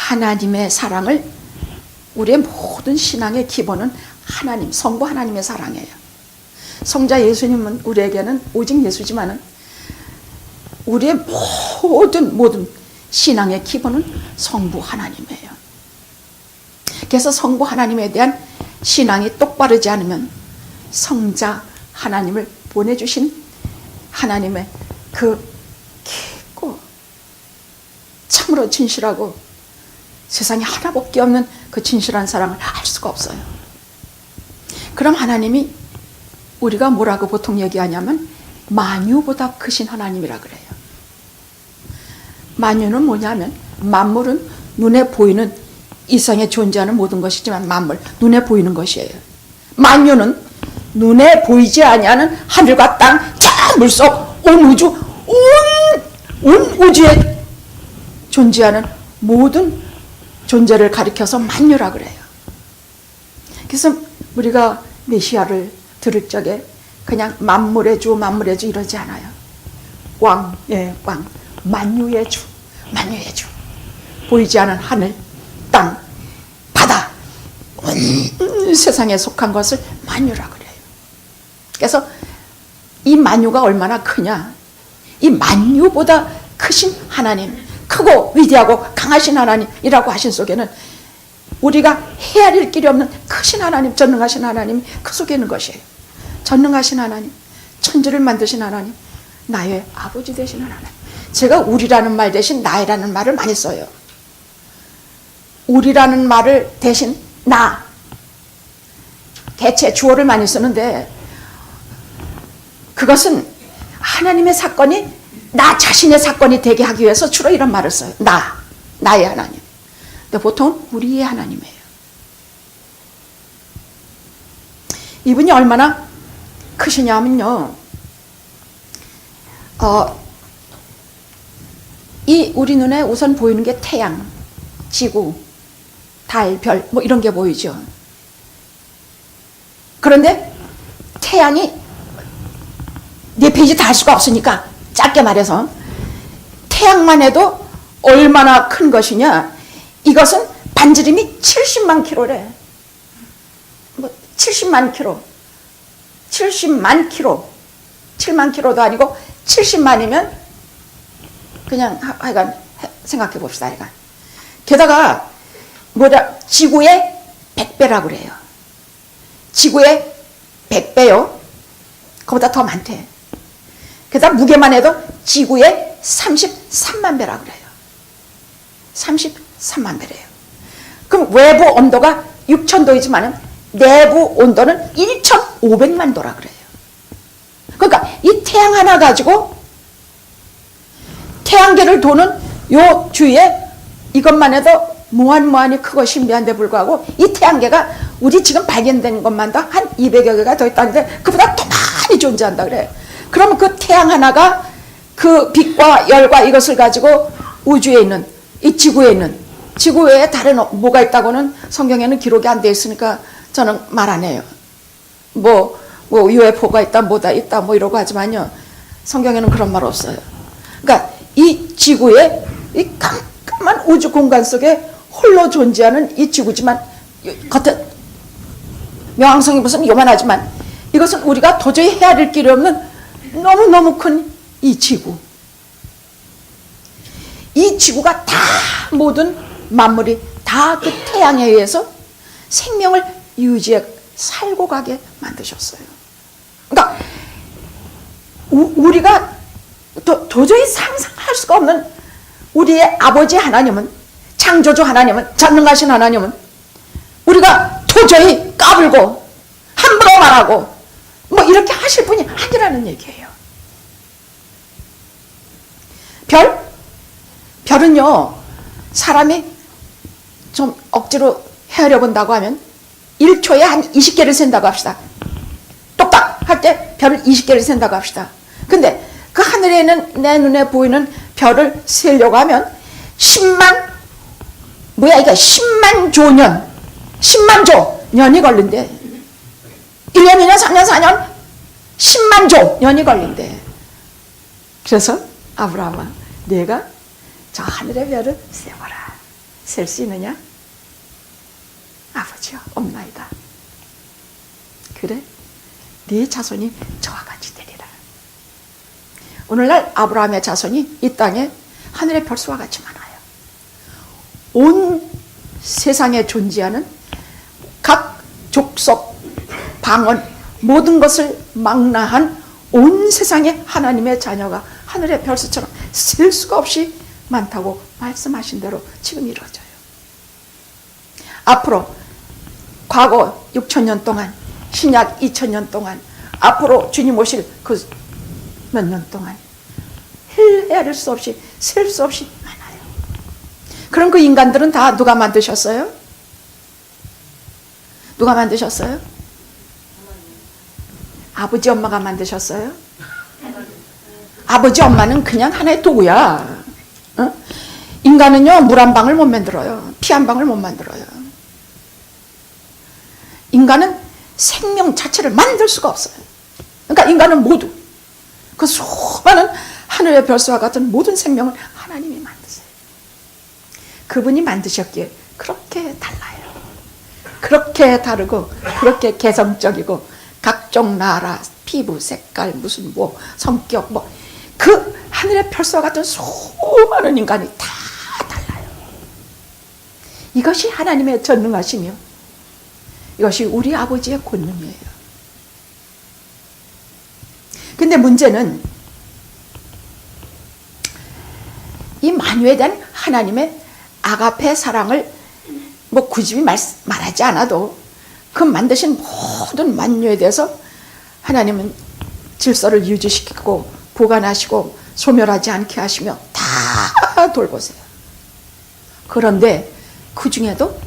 하나님의 사랑을, 우리의 모든 신앙의 기본은 하나님, 성부 하나님의 사랑이에요. 성자 예수님은 우리에게는 오직 예수지만은 우리의 모든 신앙의 기본은 성부 하나님이에요. 그래서 성부 하나님에 대한 신앙이 똑바르지 않으면 성자 하나님을 보내주신 하나님의 그 깊고 참으로 진실하고 세상에 하나밖에 없는 그 진실한 사랑을 알 수가 없어요. 그럼 하나님이 우리가 뭐라고 보통 얘기하냐면 만유보다 크신 하나님이라 그래요. 만유는 뭐냐면 만물은 눈에 보이는 이 세상에 존재하는 모든 것이지만 만물, 눈에 보이는 것이에요. 만유는 눈에 보이지 아니하는 하늘과 땅, 저 물속, 온 우주, 온 우주에 존재하는 모든 존재를 가리켜서 만유라 그래요. 그래서 우리가 메시아를 들을 적에 그냥 만물의 주, 만물의 주 이러지 않아요. 왕, 왕, 만유의 주, 만유의 주. 보이지 않은 하늘, 땅, 바다, 온 세상에 속한 것을 만유라 그래요. 그래서 이 만유가 얼마나 크냐? 이 만유보다 크신 하나님, 크고 위대하고 강하신 하나님이라고 하신 속에는 우리가 헤아릴 길이 없는 크신 하나님, 전능하신 하나님이 그 속에 있는 것이에요. 전능하신 하나님, 천지를 만드신 하나님, 나의 아버지 되신 하나님. 제가 우리라는 말 대신 나이라는 말을 많이 써요. 우리라는 말을 대신 나, 개체 주어를 많이 쓰는데 그것은 하나님의 사건이 나 자신의 사건이 되게 하기 위해서 주로 이런 말을 써요. 나의 하나님. 근데 보통 우리의 하나님이에요. 이분이 얼마나 크시냐면요, 이 우리 눈에 우선 보이는 게 태양, 지구, 달, 별, 뭐 이런 게 보이죠. 그런데 태양이 4페이지 다 할 수가 없으니까 짧게 말해서 태양만 해도 얼마나 큰 것이냐, 이것은 반지름이 70만 킬로래. 뭐 70만 킬로, 70만 킬로, 7만 킬로도 아니고 70만이면 그냥 하여간 생각해 봅시다. 하여간 게다가 지구의 100배라고 그래요. 지구의 100배요. 그보다 더 많대. 게다가 무게만 해도 지구의 33만 배라고 그래요. 33만 배래요. 그럼 외부 온도가 6000도이지만 내부 온도는 1500만 도라 그래요. 그러니까 이 태양 하나 가지고 태양계를 도는 요 주위에 이것만 해도 무한무한히 크고 신비한데 불구하고 이 태양계가 우리 지금 발견된 것만도 한 200여 개가 더 있다는데 그보다 더 많이 존재한다 그래. 그러면 그 태양 하나가 그 빛과 열과 이것을 가지고 우주에 있는 이 지구에 있는, 지구 외에 다른 뭐가 있다고는 성경에는 기록이 안 돼 있으니까 저는 말 안 해요. 뭐 UFO가 있다 뭐다 있다 뭐 이러고 하지만요, 성경에는 그런 말 없어요. 그러니까 이 지구에 이 깜깜한 우주 공간 속에 홀로 존재하는 이 지구지만 겉에 명왕성이 무슨 요만하지만 이것은 우리가 도저히 헤아릴 길이 없는 너무너무 큰 이 지구. 이 지구가 다 모든 만물이 다 그 태양에 의해서 생명을 유지해 살고 가게 만드셨어요. 그러니까 우리가 도저히 상상할 수가 없는 우리의 아버지 하나님은, 창조주 하나님은, 전능하신 하나님은 우리가 도저히 까불고 함부로 말하고 뭐 이렇게 하실 분이 아니라는 얘기예요. 별은요, 사람이 좀 억지로 헤아려 본다고 하면 1초에 한 20개를 센다고 합시다. 똑딱 할 때 별을 20개를 센다고 합시다. 근데 그 하늘에 있는 내 눈에 보이는 별을 세려고 하면 10만 조년, 10만 조 년이 걸린대. 1년, 2년, 3년, 4년 10만 조 년이 걸린대. 그래서 아브라함아, 내가 저 하늘의 별을 세워라. 셀 수 있느냐? 아버지여 없나이다. 그래 네 자손이 저와 같이 되리라. 오늘날 아브라함의 자손이 이 땅에 하늘의 별수와 같이 많아요. 온 세상에 존재하는 각 족속, 방언, 모든 것을 망라한 온 세상에 하나님의 자녀가 하늘의 별수처럼 셀 수가 없이 많다고 말씀하신 대로 지금 이루어져요. 앞으로 과거 6,000년 동안, 신약 2,000년 동안, 앞으로 주님 오실 그 몇 년 동안 헤아릴 수 없이 셀 수 없이 많아요. 그럼 그 인간들은 다 누가 만드셨어요? 누가 만드셨어요? 아버지 엄마가 만드셨어요? 아버지 엄마는 그냥 하나의 도구야. 어? 인간은요 물 한 방울 못 만들어요. 피 한 방울 못 만들어요. 인간은 생명 자체를 만들 수가 없어요. 그러니까 인간은 모두 그 수많은 하늘의 별수와 같은 모든 생명을 하나님이 만드세요. 그분이 만드셨기에 그렇게 달라요. 그렇게 다르고 그렇게 개성적이고 각종 나라, 피부, 색깔, 무슨 뭐 성격 뭐 그 하늘의 별수와 같은 수많은 인간이 다 달라요. 이것이 하나님의 전능하시며 이것이 우리 아버지의 권능이에요. 근데 문제는 이 만유에 대한 하나님의 아가페 사랑을 뭐 굳이 말하지 않아도 그 만드신 모든 만유에 대해서 하나님은 질서를 유지시키고 보관하시고 소멸하지 않게 하시며 다 돌보세요. 그런데 그 중에도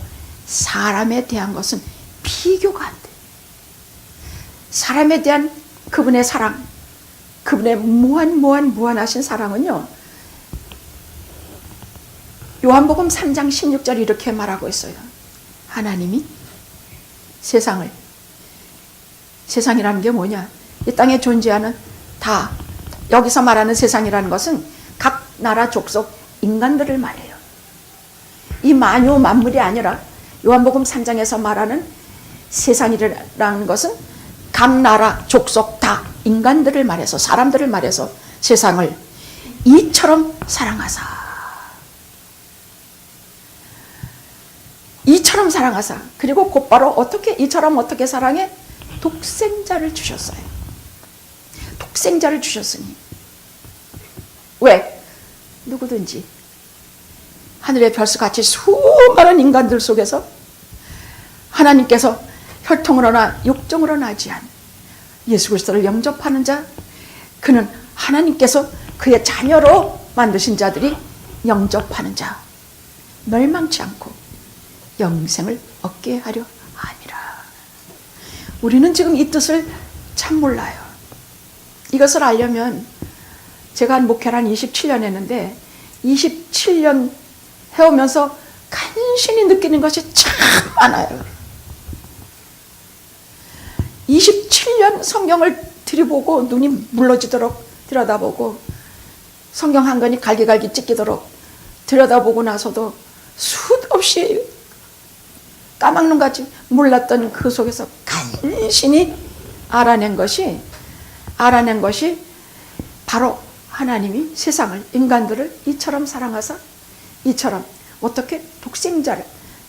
사람에 대한 것은 비교가 안 돼요. 사람에 대한 그분의 사랑, 그분의 무한하신 사랑은요, 요한복음 3장 16절 이렇게 말하고 있어요. 하나님이 세상이라는 게 뭐냐? 이 땅에 존재하는 다, 여기서 말하는 세상이라는 것은 각 나라 족속 인간들을 말해요. 이 만유 만물이 아니라 요한복음 3장에서 말하는 세상이라는 것은 각 나라 족속 다 인간들을 말해서, 사람들을 말해서 세상을 이처럼 사랑하사, 이처럼 사랑하사, 그리고 곧바로 이처럼 어떻게 사랑해? 독생자를 주셨어요. 독생자를 주셨으니 왜? 누구든지 하늘의 별수같이 수많은 인간들 속에서 하나님께서 혈통으로나 육정으로 나지 않은 예수 그리스도를 영접하는 자, 그는 하나님께서 그의 자녀로 만드신 자들이 영접하는 자, 멸망치 않고 영생을 얻게 하려 함이라. 우리는 지금 이 뜻을 참 몰라요. 이것을 알려면 제가 목회를 한 27년 했는데 27년 해오면서 간신히 느끼는 것이 참 많아요. 27년 성경을 들여보고 눈이 물러지도록 들여다보고 성경 한 권이 갈기갈기 찢기도록 들여다보고 나서도 수도 없이 까막눈같이 몰랐던 그 속에서 간신히 알아낸 것이 바로 하나님이 세상을, 인간들을 이처럼 사랑하사, 이처럼 어떻게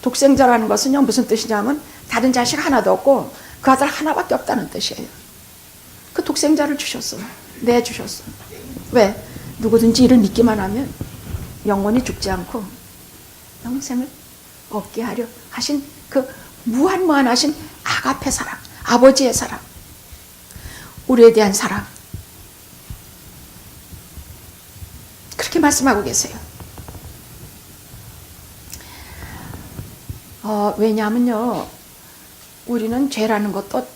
독생자라는 것은요 무슨 뜻이냐면 다른 자식 하나도 없고 그 아들 하나밖에 없다는 뜻이에요. 그 독생자를 주셨어. 내주셨어. 왜? 누구든지 이를 믿기만 하면 영원히 죽지 않고 영생을 얻게 하려 하신 그 무한하신 아가페 사랑, 아버지의 사랑, 우리에 대한 사랑, 그렇게 말씀하고 계세요. 왜냐하면요, 우리는 죄라는 거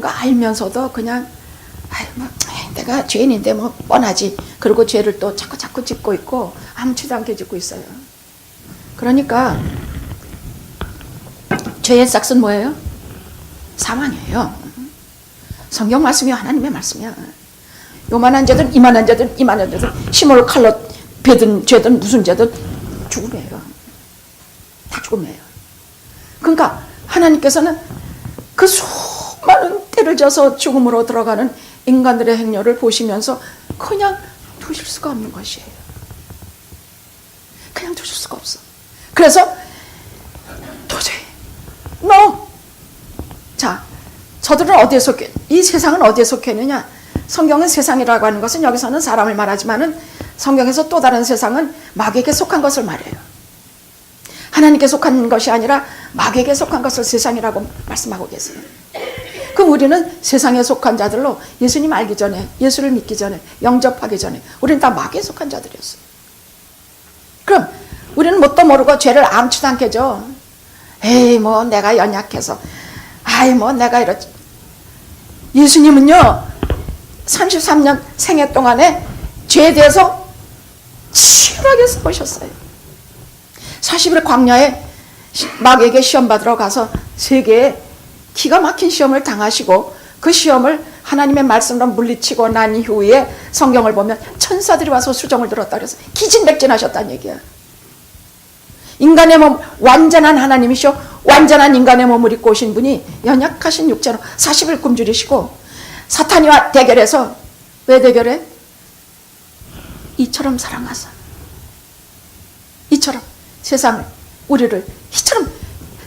알면서도 그냥 내가 죄인인데 뭐 뻔하지, 그리고 죄를 또 자꾸 짓고 있고 아무렇지도 않게 짓고 있어요. 그러니까 죄의 싹은 뭐예요? 사망이에요. 성경 말씀이 하나님의 말씀이야. 요만한 죄든 이만한 죄든 심을 칼로 베든 죄든 무슨 죄든 죽음이에요. 다 죽음이에요. 그러니까 하나님께서는 그 수많은 때를 져서 죽음으로 들어가는 인간들의 행렬을 보시면서 그냥 두실 수가 없는 것이에요. 그냥 두실 수가 없어. 그래서 도저히 자, 저들은 어디에 속해? 이 세상은 어디에 속해 있느냐? 성경은 세상이라고 하는 것은 여기서는 사람을 말하지만은 성경에서 또 다른 세상은 마귀에게 속한 것을 말해요. 하나님께 속한 것이 아니라 마귀에게 속한 것을 세상이라고 말씀하고 계세요. 그럼 우리는 세상에 속한 자들로 예수님 알기 전에, 예수를 믿기 전에, 영접하기 전에 우리는 다 마귀에 속한 자들이었어요. 그럼 우리는 뭣도 모르고 죄를 아무렇지도 않게 져. 에이 뭐 내가 연약해서, 아이 뭐 내가 이렇지. 예수님은요 33년 생애 동안에 죄에 대해서 치열하게 싸우셨어요. 40일 광야에 마귀에게 시험 받으러 가서 세계에 기가 막힌 시험을 당하시고 그 시험을 하나님의 말씀으로 물리치고 난 이후에 성경을 보면 천사들이 와서 수정을 들었다 그래서 기진맥진하셨다는 얘기야. 인간의 몸, 완전한 하나님이시오 완전한 인간의 몸을 입고 오신 분이 연약하신 육체로 40일 굶주리시고 사탄이와 대결해서, 왜 대결해? 이처럼 사랑하사, 이처럼 세상을, 우리를 이처럼,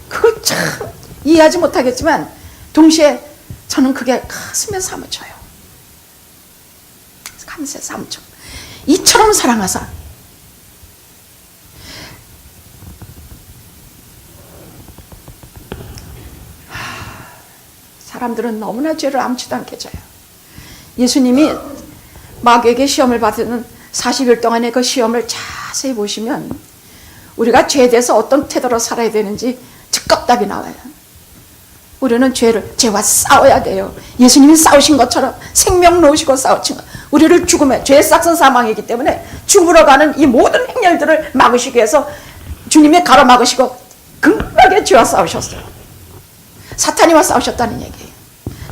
그걸 참 이해하지 못하겠지만 동시에 저는 그게 가슴에 사무쳐요. 가슴에 사무쳐. 이처럼 사랑하사. 사람들은 너무나 죄를 아무렇지도 않게 져요. 예수님이 마귀에게 시험을 받는 40일 동안의 그 시험을 자세히 보시면 우리가 죄에 대해서 어떤 태도로 살아야 되는지 즉각 답이 나와요. 우리는 죄와 싸워야 돼요. 예수님이 싸우신 것처럼 생명 놓으시고 싸우신 것. 우리를 죽음에, 죄의 싹은 사망이기 때문에 죽으러 가는 이 모든 행렬들을 막으시기 위해서 주님이 가로막으시고 극락의 죄와 싸우셨어요. 사탄이와 싸우셨다는 얘기예요.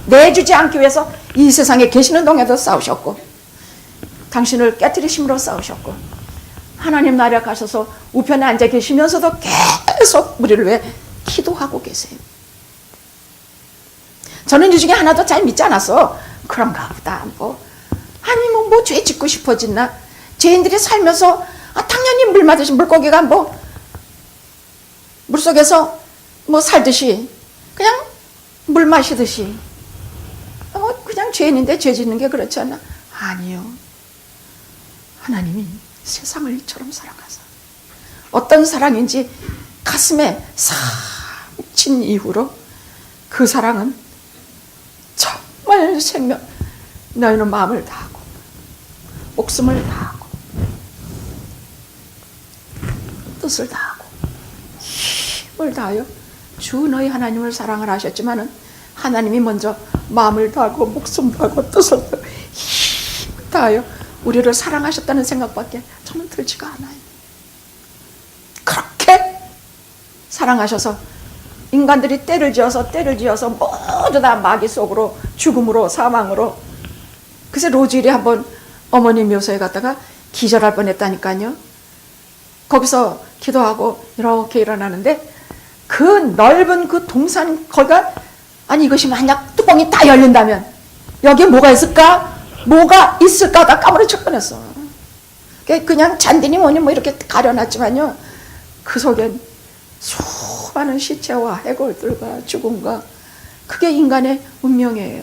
내주지 않기 위해서 이 세상에 계시는 동에도 싸우셨고, 당신을 깨뜨리심으로 싸우셨고, 하나님 나라에 가셔서 우편에 앉아 계시면서도 계속 우리를 위해 기도하고 계세요. 저는 이 중에 하나도 잘 믿지 않았어. 그런가 보다. 아니면 뭐 죄 짓고 싶어졌나? 죄인들이 살면서 당연히 물 맞으신 물고기가 물속에서 살듯이 그냥 물 마시듯이 그냥 죄인인데 죄 짓는 게 그렇지 않나? 아니요. 하나님이 세상을 이처럼 사랑하사. 어떤 사랑인지 가슴에 싹 친 이후로 그 사랑은 정말 생명, 너희는 마음을 다하고 목숨을 다하고 뜻을 다하고 힘을 다하여 주 너희 하나님을 사랑을 하셨지만은 하나님이 먼저 마음을 다하고 목숨 다하고 뜻을 다하고 힘을 다하여 우리를 사랑하셨다는 생각밖에 저는 들지가 않아요. 그렇게 사랑하셔서 인간들이 때를 지어서 모두 다 마귀 속으로 죽음으로 사망으로. 그래서 로즈힐이 한번 어머니 묘소에 갔다가 기절할 뻔했다니까요. 거기서 기도하고 이렇게 일어나는데 그 넓은 그 동산 거기가, 아니 이것이 만약 뚜껑이 다 열린다면 여기에 뭐가 있을까? 뭐가 있을까? 다 까무러칠 뻔했어. 그냥 잔디니 뭐니 이렇게 가려놨지만요, 그 속엔 수많은 시체와 해골들과 죽음과, 그게 인간의 운명이에요.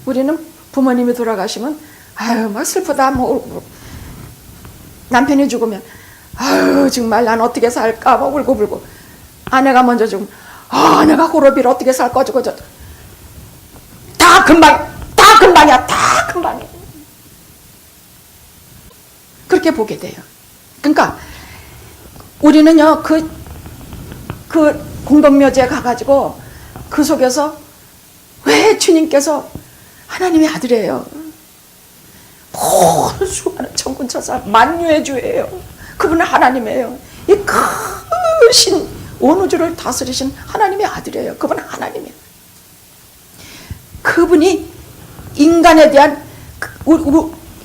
우리는 부모님이 돌아가시면 아유 막 슬프다, 남편이 죽으면 아유 정말 난 어떻게 살까 울고불고, 아내가 먼저 죽으면 아내가 호로비를 어떻게 살까 어쩌고 다 금방이야. 그렇게 보게 돼요. 그러니까 우리는요 그 공동묘지에 가가지고 그 속에서 왜 주님께서 하나님의 아들이에요. 모든 수많은 천군천사 만유의 주예요. 그분은 하나님이에요. 이 크신 온 우주를 다스리신 하나님의 아들이에요. 그분은 하나님이에요. 그분이 인간에 대한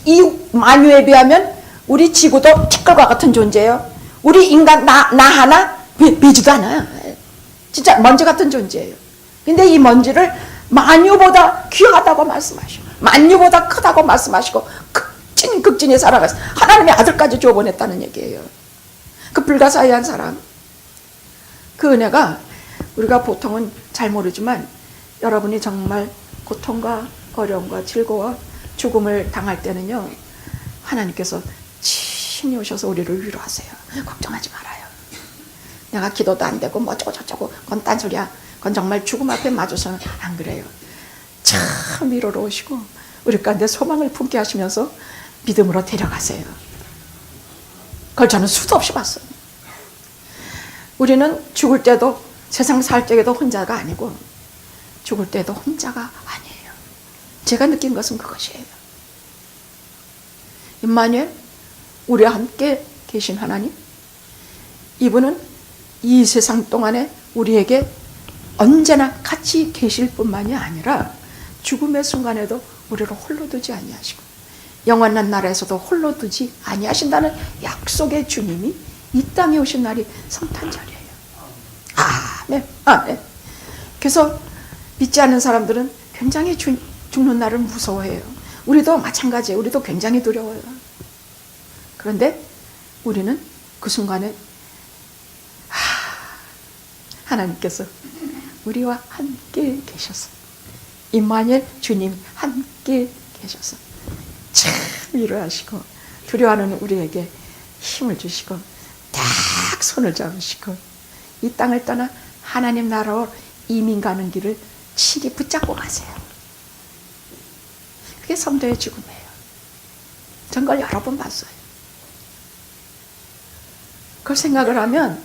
이 만유에 비하면 우리 지구도 티끌과 같은 존재예요. 우리 인간 나 하나 비지도 않아요. 진짜 먼지 같은 존재예요. 근데 이 먼지를 만유보다 귀하다고 말씀하시고 만유보다 크다고 말씀하시고 극진히 살아가서 하나님의 아들까지 줘 보냈다는 얘기예요. 그 불가사의한 사랑, 그 은혜가 우리가 보통은 잘 모르지만 여러분이 정말 고통과 어려움과 즐거워 죽음을 당할 때는요, 하나님께서 친히 오셔서 우리를 위로하세요. 걱정하지 말아요. 내가 기도도 안 되고 뭐 어쩌고 그건 딴소리야. 그건 정말 죽음 앞에 맞아서는 안 그래요. 참 위로로 오시고 우리 가운데 소망을 품게 하시면서 믿음으로 데려가세요. 그걸 저는 수도 없이 봤어요. 우리는 죽을 때도 세상 살 때에도 혼자가 아니고 죽을 때도 혼자가 아니에요. 제가 느낀 것은 그것이에요. 임마누엘, 우리와 함께 계신 하나님, 이분은 이 세상 동안에 우리에게 언제나 같이 계실 뿐만이 아니라 죽음의 순간에도 우리를 홀로 두지 아니하시고 영원한 나라에서도 홀로 두지 아니하신다는 약속의 주님이 이 땅에 오신 날이 성탄절이에요. 아멘, 아멘. 그래서 믿지 않는 사람들은 굉장히 죽는 날을 무서워해요. 우리도 마찬가지예요. 우리도 굉장히 두려워요. 그런데 우리는 그 순간에 하나님께서 우리와 함께 계셔서 임마누엘 주님 함께 계셔서 참 위로하시고 두려워하는 우리에게 힘을 주시고 딱 손을 잡으시고 이 땅을 떠나 하나님 나라로 이민 가는 길을 친히 붙잡고 가세요. 그게 성도의 죽음이에요. 전 그걸 여러 번 봤어요. 그걸 생각을 하면,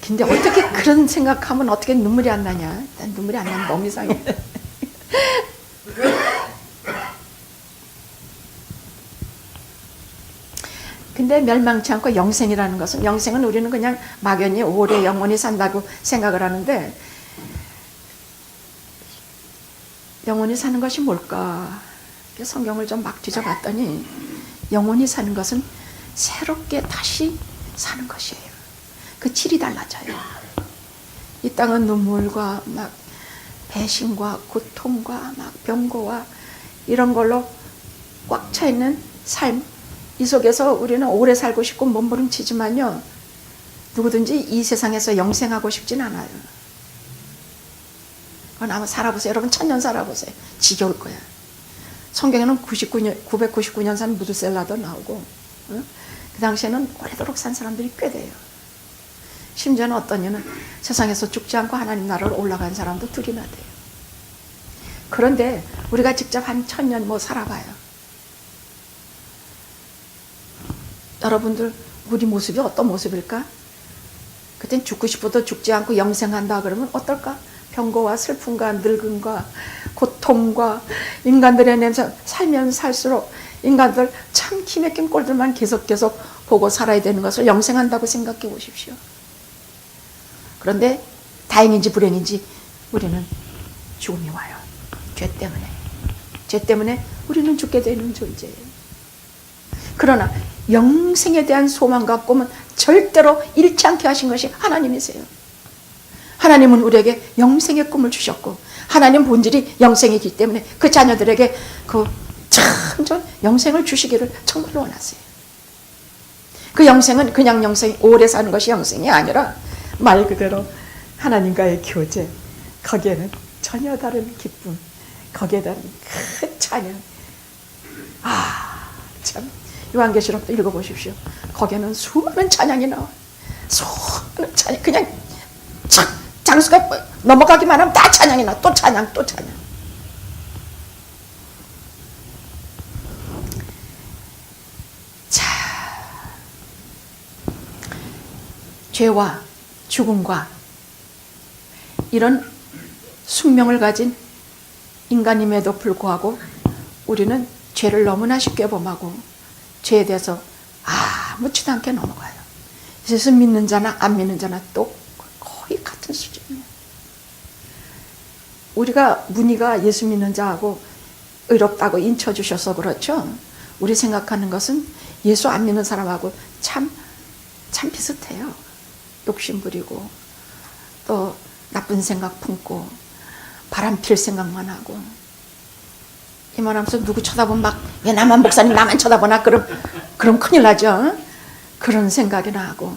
근데 어떻게 그런 생각하면 어떻게 눈물이 안 나냐? 난 눈물이 안 나면 너무 이상해. 근데 멸망치 않고 영생이라는 것은, 영생은 우리는 그냥 막연히 오래 영원히 산다고 생각을 하는데, 영원히 사는 것이 뭘까? 성경을 좀 막 뒤져봤더니 영원히 사는 것은 새롭게 다시 사는 것이에요. 그 질이 달라져요. 이 땅은 눈물과 막 배신과 고통과 막 병고와 이런 걸로 꽉 차 있는 삶, 이 속에서 우리는 오래 살고 싶고 몸부림치지만요, 누구든지 이 세상에서 영생하고 싶진 않아요. 그건 아마 살아보세요. 여러분 1000년 살아보세요. 지겨울 거야. 성경에는 999년 산 무드셀라도 나오고, 그 당시에는 오래도록 산 사람들이 꽤 돼요. 심지어는 어떤 이는 세상에서 죽지 않고 하나님 나라로 올라간 사람도 둘이나 돼요. 그런데 우리가 직접 한 1000년 뭐 살아봐요. 여러분들 우리 모습이 어떤 모습일까? 그땐 죽고 싶어도 죽지 않고 영생한다 그러면 어떨까? 병고와 슬픔과 늙음과 고통과 인간들의 냄새, 살면 살수록 인간들 참 기맥힌 꼴들만 계속 보고 살아야 되는 것을 영생한다고 생각해 보십시오. 그런데 다행인지 불행인지 우리는 죽음이 와요. 죄 때문에. 죄 때문에 우리는 죽게 되는 존재예요. 그러나 영생에 대한 소망과 꿈은 절대로 잃지 않게 하신 것이 하나님이세요. 하나님은 우리에게 영생의 꿈을 주셨고, 하나님 본질이 영생이기 때문에 그 자녀들에게 그 참 좋은 영생을 주시기를 정말로 원하세요. 그 영생은 그냥 영생이 오래 사는 것이 영생이 아니라 말 그대로 하나님과의 교제, 거기에는 전혀 다른 기쁨, 거기에 다른 큰 찬양. 참 요한계시록도 읽어보십시오. 거기에는 수많은 찬양이 나와요. 수많은 찬양, 그냥 장수가 넘어가기만 하면 다 찬양이 나와. 또 찬양, 또 찬양. 자, 죄와 죽음과 이런 숙명을 가진 인간임에도 불구하고 우리는 죄를 너무나 쉽게 범하고 죄에 대해서 아무렇지도 않게 넘어가요. 예수 믿는 자나 안 믿는 자나 또 거의 같은 수준이에요. 우리가 문희가 예수 믿는 자하고 의롭다고 인쳐주셔서 그렇죠. 우리 생각하는 것은 예수 안 믿는 사람하고 참 참 비슷해요. 욕심 부리고 또 나쁜 생각 품고 바람 필 생각만 하고 이만하면서 누구 쳐다보면 막 왜 나만 목사님 나만 쳐다보나 그럼 큰일 나죠. 그런 생각이나 하고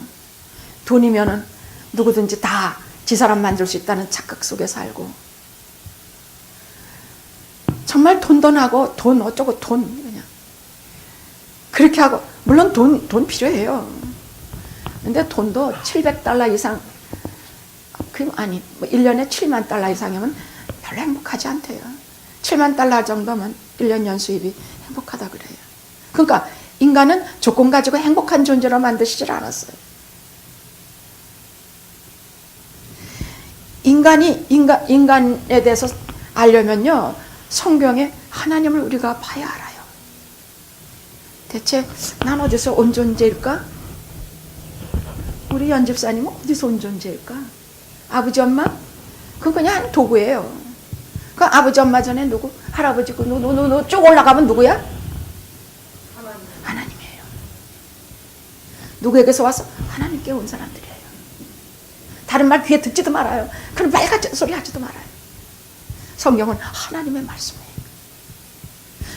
돈이면은 누구든지 다 지 사람 만들 수 있다는 착각 속에 살고 정말 돈도 나고 돈 어쩌고 돈 그냥 그렇게 하고 물론 돈 필요해요. 근데 돈도 $700 이상 아니 뭐 1년에 $7만 이상이면 별로 행복하지 않대요. $7만 정도면 1년 연수입이 행복하다 그래요. 그러니까 인간은 조건 가지고 행복한 존재로 만드시질 않았어요. 인간에 대해서 알려면요, 성경에 하나님을 우리가 봐야 알아요. 대체 난 어디서 온 존재일까? 우리 연집사님은 어디서 온 존재일까? 아버지 엄마? 그건 그냥 한 도구예요. 그 아버지 엄마 전에 누구? 할아버지고 누구 쭉 올라가면 누구야? 하나님이에요. 누구에게서 와서 하나님께 온 사람들이에요. 다른 말 귀에 듣지도 말아요. 그런 말 같은 소리 하지도 말아요. 성경은 하나님의 말씀이에요.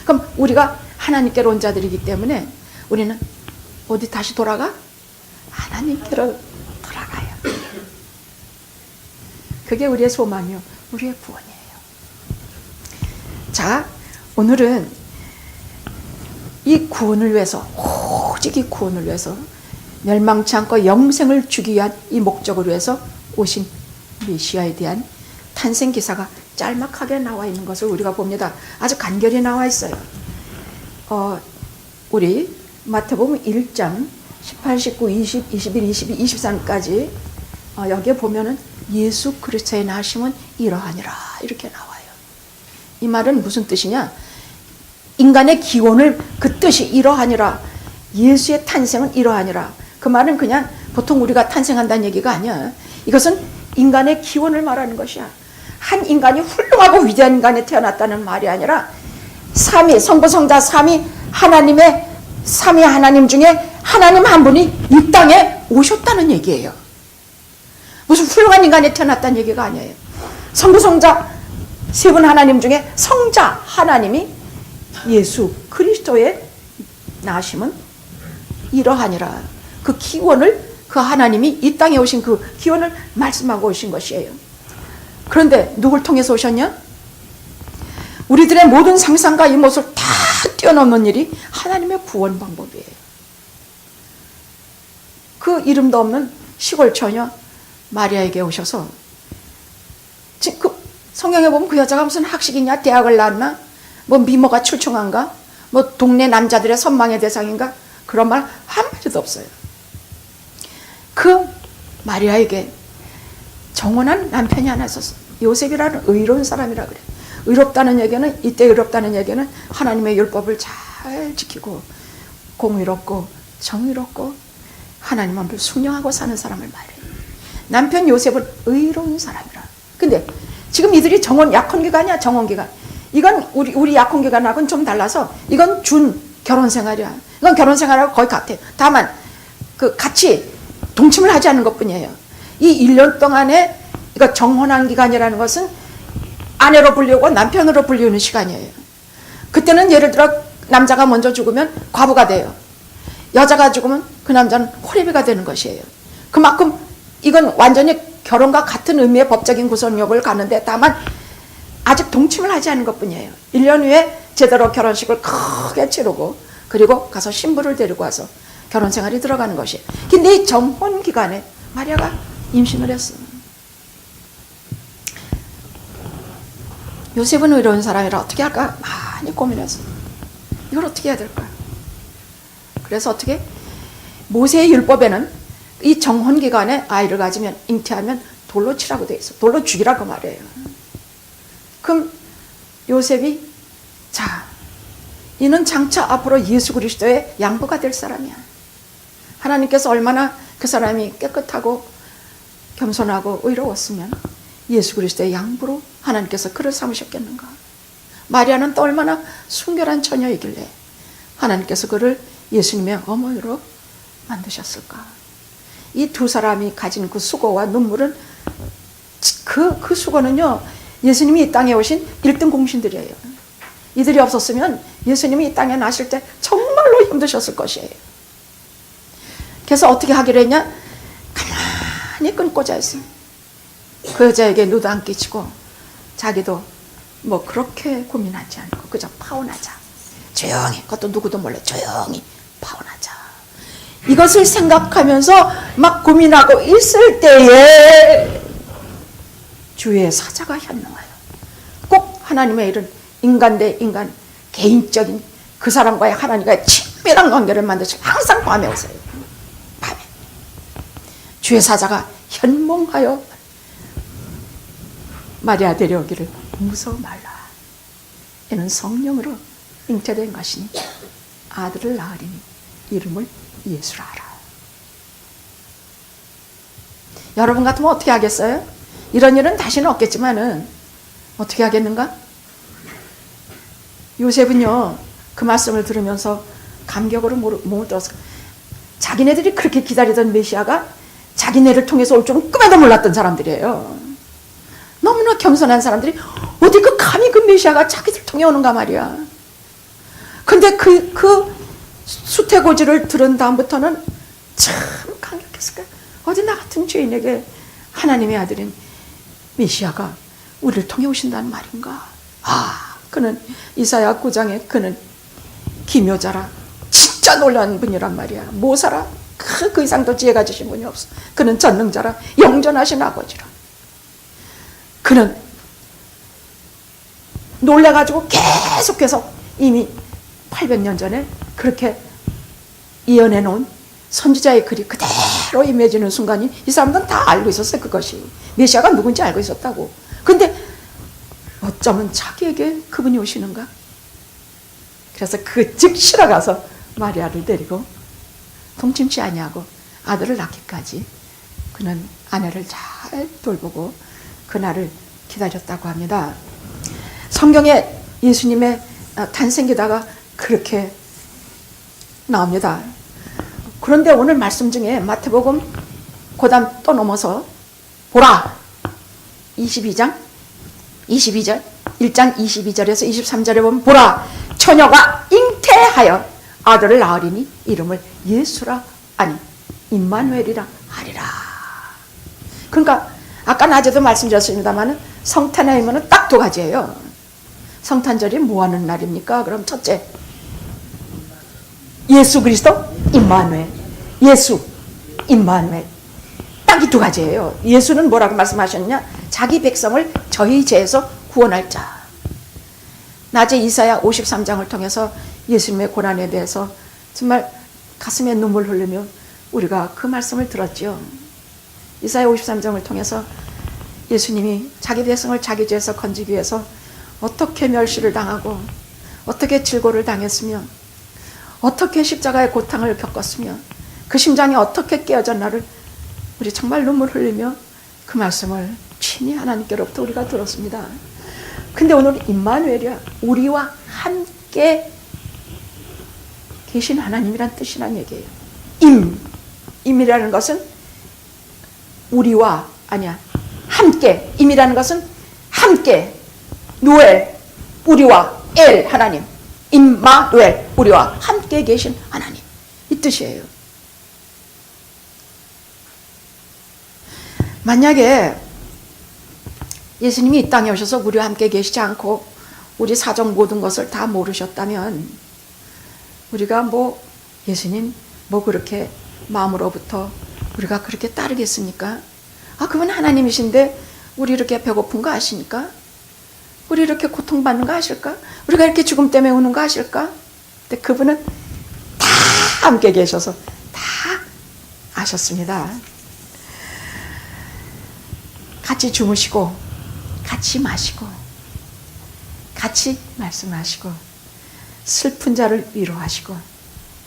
그럼 우리가 하나님께로 온 자들이기 때문에 우리는 어디 다시 돌아가? 하나님께로 돌아가요. 그게 우리의 소망이요, 우리의 구원이에요. 자, 오늘은 이 구원을 위해서, 오직 이 구원을 위해서 멸망치 않고 영생을 주기 위한 이 목적을 위해서 오신 메시아에 대한 탄생 기사가 짤막하게 나와 있는 것을 우리가 봅니다. 아주 간결히 나와 있어요. 우리 마태복음 1장 18, 19, 20, 21, 22, 23까지 여기에 보면은 예수 그리스도의 나심은 이러하니라 이렇게 나와요. 이 말은 무슨 뜻이냐? 인간의 기원을 그 뜻이 이러하니라, 예수의 탄생은 이러하니라. 그 말은 그냥 보통 우리가 탄생한다는 얘기가 아니야. 이것은 인간의 기원을 말하는 것이야. 한 인간이 훌륭하고 위대한 인간에 태어났다는 말이 아니라 삼위, 성부, 성자, 삼위 하나님의 삼위 하나님 중에 하나님 한 분이 이 땅에 오셨다는 얘기예요. 무슨 훌륭한 인간에 태어났다는 얘기가 아니에요. 성부, 성자 세 분 하나님 중에 성자 하나님이 예수 그리스도의 나심은 이러하니라. 그 기원을, 그 하나님이 이 땅에 오신 그 기원을 말씀하고 오신 것이에요. 그런데 누굴 통해서 오셨냐? 우리들의 모든 상상과 이 모습을 다 뛰어넘는 일이 하나님의 구원 방법이에요. 그 이름도 없는 시골 처녀 마리아에게 오셔서, 그 성경에 보면 그 여자가 무슨 학식이냐, 대학을 나왔나, 뭐 미모가 출중한가, 뭐 동네 남자들의 선망의 대상인가, 그런 말 한마디도 없어요. 그 마리아에게 정혼한 남편이 하나 있었어. 요셉이라는 의로운 사람이라 그래. 의롭다는 얘기는, 이때 의롭다는 얘기는 하나님의 율법을 잘 지키고 공의롭고 정의롭고 하나님을 순종하고 사는 사람을 말해요. 남편 요셉은 의로운 사람이라. 근데 지금 이들이 정혼 약혼기간이야. 정혼기간. 이건 우리 약혼기간하고는 좀 달라서 이건 준 결혼생활이야. 이건 결혼생활하고 거의 같아. 다만 그 같이 동침을 하지 않는 것뿐이에요. 이 1년 동안에 이거 정혼한 기간이라는 것은 아내로 불리고 남편으로 불리는 시간이에요. 그때는 예를 들어 남자가 먼저 죽으면 과부가 돼요. 여자가 죽으면 그 남자는 호레비가 되는 것이에요. 그만큼 이건 완전히 결혼과 같은 의미의 법적인 구속력을 가는데 다만 아직 동침을 하지 않은 것뿐이에요. 1년 후에 제대로 결혼식을 크게 치르고 그리고 가서 신부를 데리고 와서 결혼생활이 들어가는 것이에요. 근데 이 정혼 기간에 마리아가 임신을 했어. 요셉은 의로운 사람이라 어떻게 할까 많이 고민했어. 이걸 어떻게 해야 될까? 그래서 어떻게? 모세의 율법에는 이 정혼 기간에 아이를 가지면, 잉태하면 돌로 치라고 돼 있어. 돌로 죽이라고 말해요. 그럼 요셉이, 자, 이는 장차 앞으로 예수 그리스도의 양보가 될 사람이야. 하나님께서 얼마나 그 사람이 깨끗하고 겸손하고 의로웠으면 예수 그리스도의 양보로 하나님께서 그를 삼으셨겠는가. 마리아는 또 얼마나 순결한 처녀이길래 하나님께서 그를 예수님의 어머니로 만드셨을까. 이 두 사람이 가진 그 수고와 눈물은 그 수고는요, 예수님이 이 땅에 오신 1등 공신들이에요. 이들이 없었으면 예수님이 이 땅에 나실 때 정말로 힘드셨을 것이에요. 그래서 어떻게 하기로 했냐? 가만히 끊고자 했어요. 그 여자에게 누도 안 끼치고 자기도 뭐 그렇게 고민하지 않고 그저 파혼하자. 조용히, 그것도 누구도 몰래 조용히 파혼하자. 이것을 생각하면서 막 고민하고 있을 때에 주의 사자가 현명하여 꼭 하나님의 일은 인간 대 인간 개인적인 그 사람과의 하나님과의 친밀한 관계를 만드시고 항상 밤에 오세요. 밤에 주의 사자가 현몽하여 마리아 데려오기를 무서워 말라. 이는 성령으로 잉태된 것이니 아들을 낳으리니 이름을 예수라 하라. 여러분 같으면 어떻게 하겠어요? 이런 일은 다시는 없겠지만은 어떻게 하겠는가? 요셉은요, 그 말씀을 들으면서 감격으로 몸을 떨었어. 자기네들이 그렇게 기다리던 메시아가 자기네를 통해서 올 줄은 꿈에도 몰랐던 사람들이에요. 너무나 겸손한 사람들이 어디 그 감히 그 메시아가 자기들 통해 오는가 말이야. 근데 그 수태고지를 들은 다음부터는 참 감격했을 거야. 어디 나 같은 죄인에게 하나님의 아들인 메시아가 우리를 통해 오신다는 말인가? 그는 이사야 9장에 그는 기묘자라 진짜 놀라운 분이란 말이야. 모사라 그 이상도 지혜 가지신 분이 없어. 그는 전능자라 영전하신 아버지라. 그는 놀래가지고 계속해서 이미 800년 전에 그렇게 예언해 놓은 선지자의 글이 그대로 임해지는 순간이 이 사람들은 다 알고 있었어요. 그것이 메시아가 누군지 알고 있었다고. 근데 어쩌면 자기에게 그분이 오시는가? 그래서 그 즉시로 가서 마리아를 데리고 동침치 아니하고 아들을 낳기까지 그는 아내를 잘 돌보고 그날을 기다렸다고 합니다. 성경에 예수님의 탄생기다가 그렇게 나옵니다. 그런데 오늘 말씀 중에 마태복음 그다음 또 넘어서 보라 22장 1장 22절에서 23절에 보면 보라 처녀가 잉태하여 아들을 낳으리니 이름을 예수라 아니 임마누엘이라 하리라. 그러니까 아까 낮에도 말씀드렸습니다만 성탄에 이면은 딱 두 가지예요. 성탄절이 뭐 하는 날입니까? 그럼 첫째 예수 그리스도 임마누엘, 예수 임마누엘 딱 이 두 가지예요. 예수는 뭐라고 말씀하셨냐? 자기 백성을 저희 죄에서 구원할 자. 낮에 이사야 53장을 통해서 예수님의 고난에 대해서 정말 가슴에 눈물 흘리며 우리가 그 말씀을 들었죠. 이사야 53장을 통해서 예수님이 자기 백성을 자기 죄에서 건지기 위해서 어떻게 멸시를 당하고 어떻게 질고를 당했으며 어떻게 십자가의 고통을 겪었으며 그 심장이 어떻게 깨어졌나를 우리 정말 눈물 흘리며 그 말씀을 친히 하나님께로부터 우리가 들었습니다. 근데 오늘 임마누엘이야. 우리와 함께 계신 하나님이란 뜻이란 얘기예요. 임이라는 것은 우리와 아니야. 함께. 임이라는 것은 함께. 누엘, 우리와 엘 하나님. 임마누엘, 우리와 함께 계신 하나님. 이 뜻이에요. 만약에 예수님이 이 땅에 오셔서 우리와 함께 계시지 않고 우리 사정 모든 것을 다 모르셨다면 우리가 뭐 예수님 뭐 그렇게 마음으로부터 우리가 그렇게 따르겠습니까? 그분 하나님이신데 우리 이렇게 배고픈 거 아십니까? 우리 이렇게 고통받는 거 아실까? 우리가 이렇게 죽음 때문에 우는 거 아실까? 근데 그분은 다 함께 계셔서 다 아셨습니다. 같이 주무시고 같이 마시고 같이 말씀하시고 슬픈 자를 위로하시고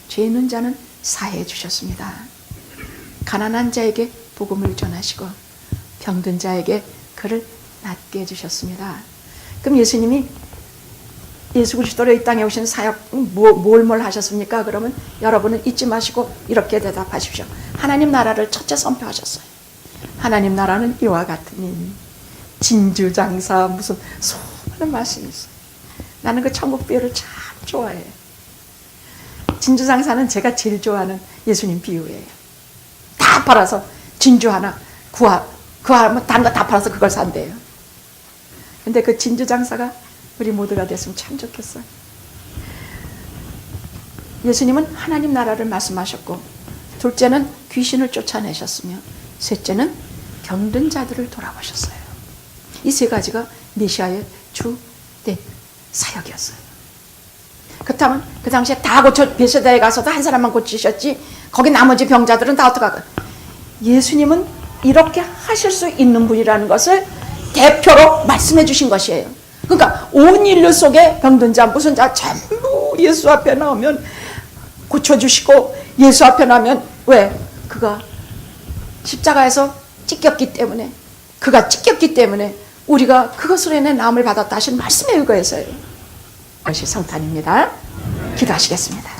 죄 있는 자는 사해 주셨습니다. 가난한 자에게 복음을 전하시고 병든 자에게 그를 낫게 해주셨습니다. 그럼 예수님이 예수 그리스도로 이 땅에 오신 사역 뭘 하셨습니까? 그러면 여러분은 잊지 마시고 이렇게 대답하십시오. 하나님 나라를 첫째 선포하셨어요. 하나님 나라는 이와 같으니 진주장사 무슨 수많은 말씀이 있어요. 나는 그 천국 비유를 참 좋아해요. 진주장사는 제가 제일 좋아하는 예수님 비유예요. 다 팔아서 진주 하나 구하면 다른 거 다 팔아서 그걸 산대요. 근데 그 진주장사가 우리 모두가 됐으면 참 좋겠어요. 예수님은 하나님 나라를 말씀하셨고, 둘째는 귀신을 쫓아내셨으며, 셋째는 병든 자들을 돌아보셨어요. 이 세 가지가 메시아의 주 사역이었어요. 그렇다면 그 당시에 다 고쳐, 베세다에 가서도 한 사람만 고치셨지 거기 나머지 병자들은 다 어떡하고. 예수님은 이렇게 하실 수 있는 분이라는 것을 대표로 말씀해 주신 것이에요. 그러니까 온 인류 속에 병든 자 무슨 자 전부 예수 앞에 나오면 고쳐주시고, 예수 앞에 나오면 왜? 그가 십자가에서 찢겼기 때문에, 그가 찢겼기 때문에 우리가 그것으로 인해 나음을 받았다 하신 말씀에 의거해서요. 그것이 성탄입니다. 기도하시겠습니다.